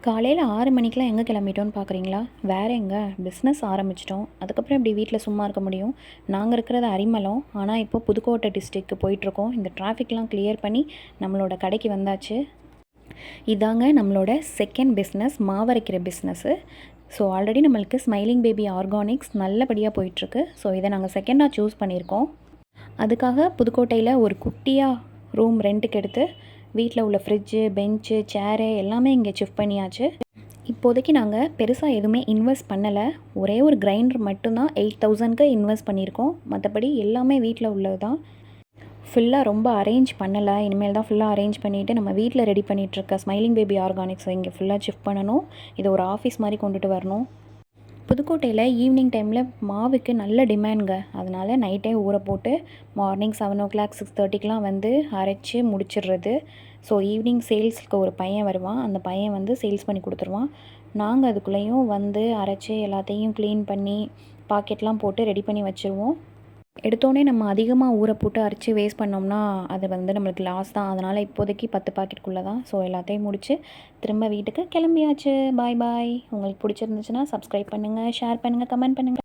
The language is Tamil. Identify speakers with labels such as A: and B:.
A: காலையில் 6 மணிக்கெலாம் எங்கே கிளம்பிட்டோன்னு பார்க்குறீங்களா? வேறு எங்கே, பிஸ்னஸ் ஆரம்பிச்சிட்டோம். அதுக்கப்புறம் இப்படி வீட்டில் சும்மா இருக்க முடியும்? நாங்கள் இருக்கிறது அரிமளம். ஆனால் இப்போ புதுக்கோட்டை டிஸ்ட்ரிக்கு போயிட்டுருக்கோம். இந்த டிராஃபிக்லாம் கிளியர் பண்ணி நம்மளோட கடைக்கு வந்தாச்சு. இதாங்க நம்மளோட செகண்ட் பிஸ்னஸ், மாவரைக்கிற பிஸ்னஸ்ஸு. ஸோ ஆல்ரெடி நம்மளுக்கு ஸ்மைலிங் பேபி ஆர்கானிக்ஸ் நல்லபடியாக போயிட்டுருக்கு. ஸோ இதை நாங்கள் செகண்டாக சூஸ் பண்ணியிருக்கோம். அதுக்காக புதுக்கோட்டையில் ஒரு குட்டியாக ரூம் ரெண்ட்டுக்கு எடுத்து வீட்டில் உள்ள ஃப்ரிட்ஜு, பெஞ்சு, சேரு எல்லாமே இங்கே ஷிஃப்ட் பண்ணியாச்சு. இப்போதைக்கு நாங்கள் பெருசாக எதுவுமே இன்வெஸ்ட் பண்ணலை. ஒரே ஒரு கிரைண்டர் மட்டும்தான் 8000க்கு இன்வெஸ்ட் பண்ணியிருக்கோம். மற்றபடி எல்லாமே வீட்டில் உள்ளது தான். ஃபுல்லாக ரொம்ப அரேஞ்ச் பண்ணலை. இனிமேல் தான் ஃபுல்லாக அரேஞ்ச் பண்ணிவிட்டு நம்ம வீட்டில் ரெடி பண்ணிகிட்ருக்க ஸ்மைலிங் பேபி ஆர்கானிக்ஸை இங்கே ஃபுல்லாக ஷிஃப்ட் பண்ணணும். இதை ஒரு ஆஃபீஸ் மாதிரி கொண்டுட்டு வரணும். புதுக்கோட்டையில் ஈவினிங் டைமில் மாவுக்கு நல்ல டிமாண்டுங்க. அதனால் நைட்டே ஊற போட்டு மார்னிங் 7:00 6:30க்கெலாம் வந்து அரைச்சி முடிச்சிடுறது. ஸோ ஈவினிங் சேல்ஸுக்கு ஒரு பையன் வருவான். அந்த பையன் வந்து சேல்ஸ் பண்ணி கொடுத்துருவான். நாங்கள் அதுக்குள்ளேயும் வந்து அரைச்சி எல்லாத்தையும் க்ளீன் பண்ணி பாக்கெட்லாம் போட்டு ரெடி பண்ணி வச்சுருவோம். எடுத்தோடனே நம்ம அதிகமாக ஊற போட்டு அரைச்சி வேஸ்ட் பண்ணோம்னா அது வந்து நம்மளுக்கு லாஸ் தான். அதனால் இப்போதைக்கு 10 பாக்கெட்டுக்குள்ளே தான். ஸோ எல்லாத்தையும் முடித்து திரும்ப வீட்டுக்கு கிளம்பியாச்சு. பாய் பாய். உங்களுக்கு பிடிச்சிருந்துச்சுன்னா சப்ஸ்கிரைப் பண்ணுங்கள், ஷேர் பண்ணுங்கள், கமெண்ட் பண்ணுங்கள்.